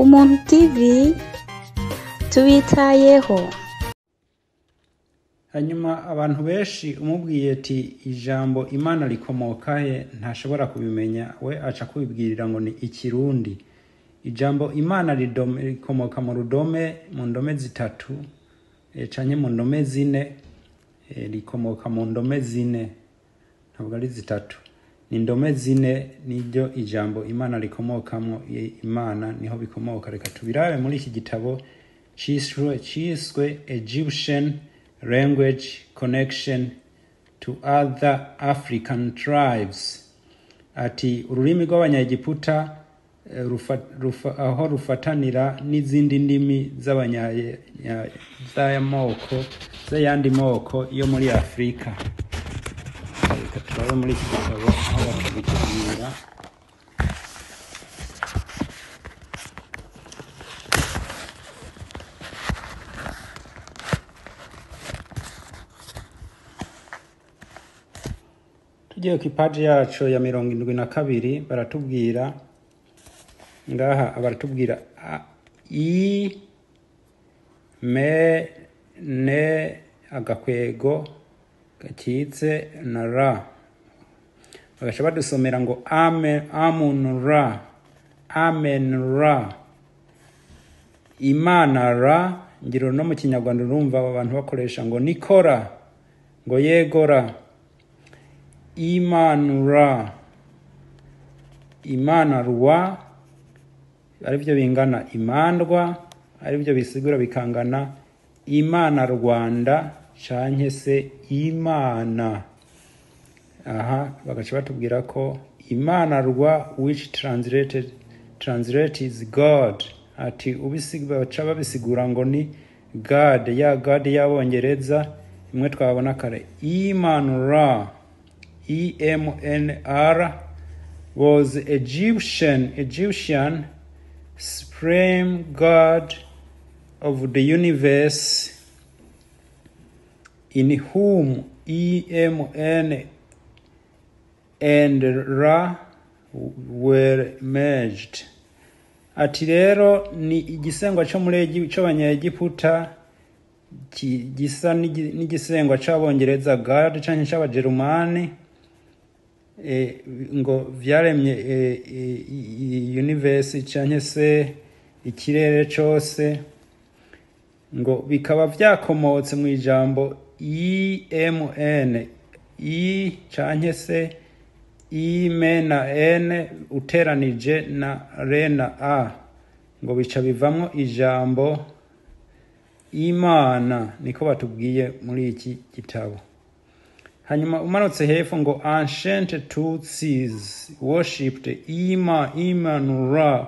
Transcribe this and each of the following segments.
Umuntu TV tubitayeho. Hanyuma abantu benshi umubwiye ati ijambo Imana rikomoka he ntashobora kubimenya, we aca kubibwirira ngo ni ikirundi. Ijambo Imana rikomoka mu ndome zitatu canke mu ndome zine, rikomoka mu ndome zine ntabwo ari zitatu, ni indome zine niryo ijambo Imana rikomokamwo. Imana niho bikomoka. Reka tubirabe muri iki gitabo ciswe Egyptian Language Connection to Other African Tribes. Ati ururimi rw'abanyagiputa aho rufatanira n'izindi ndimi z'ayandi moko yo muri Afrika. Reka turabe muri iki gitabo aho bakabitubwira. Tugiye ku ipaji yacu ya 72 baratubwira ngaha, baratubwira I me ne agakwego gakitse na ra, bagasha badusomera ngo amen, amun ra, amen ra, Imana ra. Ngiro no mu Kinyarwanda urumva abantu bakoresha ngo nikora, ngo yegora. Imanura, Imana rwa, aribyo bingana imandwa, aribyo bisigura bikangana Imana Rwanda canke se Imana. Aha bagaca batubwira ko Imana rwa, which translate is God. Ati ubisigura baca babisigura ngo ni God, ya God y'Abongereza imwe twabona kare. Imanura, EMNR, was Egyptian supreme God of the universe, in whom EMN and Ra were merged. Ati rero ni igisengwa cyo muri cy'abanyagiputa gisa n'igisengwa c'Abongereza God canke c'Abajerumani, ngo vyaremye universe canke se ikirere cyose, ngo bikaba vyakomotse mu ijambo IMN, I canke se ime na n uteranije na re na a, ngo bica bivamwo ijambo Imana. Niko batubwiye muri iki gitabo. Hanyuma umanutse hepfo ngo ancient Tutsis worshipped Imanu Ra,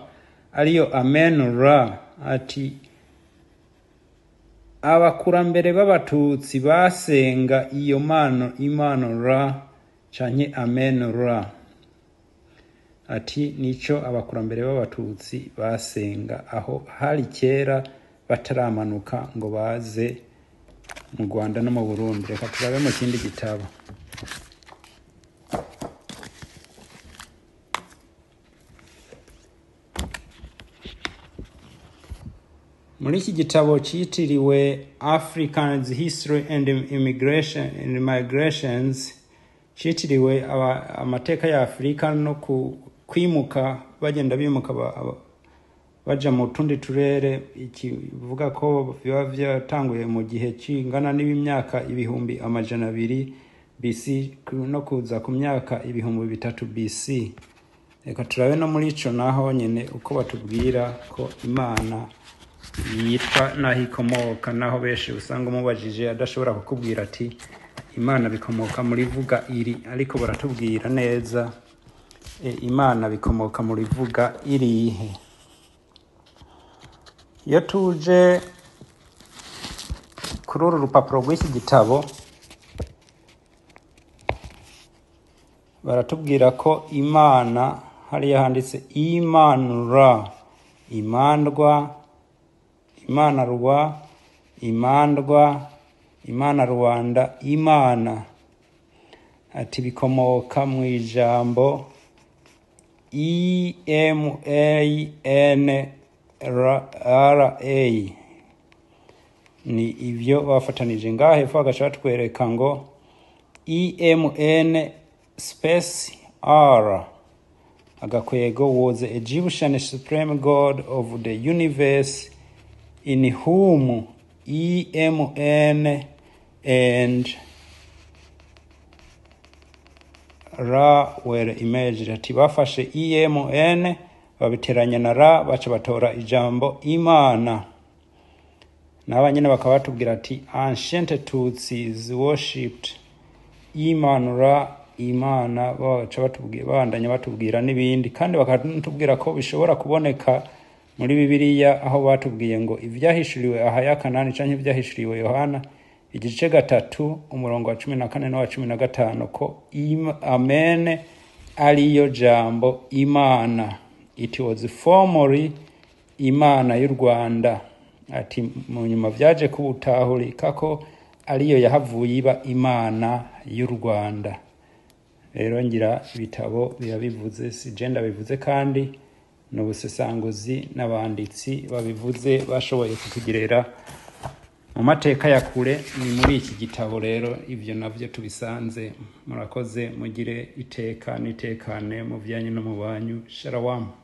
ariyo Amen Ra. Ati abakurambere b'abatutsi basenga iyo mano Imanu Ra canke Amen Ra. Ati nico abakurambere b'abatutsi basenga aho hari kera bataramanuka ngo baze mu Rwanda no mu Burundi. Reka turabe mu kindi gitabo. Muri iki gitabo cyitiriwe Africans History and Immigration and Migrations, cyitiriwe amateka ya Afrika no kwimuka, bagenda bimuka baja mu tundi turere, ikivuga ko biba byatanguye mu gihe kingana n'imyaka 200 BC no kuza ku myaka 3000 BC. Reka turabe no muri ico naho nyene uko batubwira ko Imana yitwa naho ikomoka, naho benshi usanga umubajije adashobora kukubwira ati Imana bikomoka muri vuga iri, ariko baratubwira neza Imana bikomoka muri vuga irihe. Iyo tuje kuri uru rupapuro rw'iki gitabo baratubwira ko Imana hariya handitse Imanura, imandwa, Imana rwa, imandwa, Imana Rwanda, Imana. Ati bikomoka mu ijambo IMAN RA ni ivyo bafatanije ngahe hepfo bagaca batwereka ngo EMN space R agakwego was the Egyptian supreme god of the universe in whom EMN and Ra were imaged. Ati bafashe EMN babiteranya na Ra baca batora ijambo Imana. N'abanyene bakaba batubwira ati ancient Tutsis worshipped Imana, Imana, baca batubwira bandanya batubwira n'ibindi kandi bakatubwira ko bishobora kuboneka muri Bibiliya aho batubwiye ngo ivyahishuriwe Ahaya Kanani canke ivyahishuriwe Yohana igice 3 umurongo wa 14 no wa 15 ko amen ariyo jambo Imana. It was formerly Imana y'u Rwanda. Ati mu nyuma vyaje kubutahurika ko ariyo yahavuye iba Imana y'u Rwanda. Rero ngira ibitabo birabivuze, si genda bivuze kandi n'ubusesanguzi n'abanditsi babivuze bashoboye kutugirira mu mateka ya kure. Ni muri iki gitabo rero ivyo navyo tubisanze. Murakoze, mugire iteka nitekane mu vyanye no mu banyu. Shalom.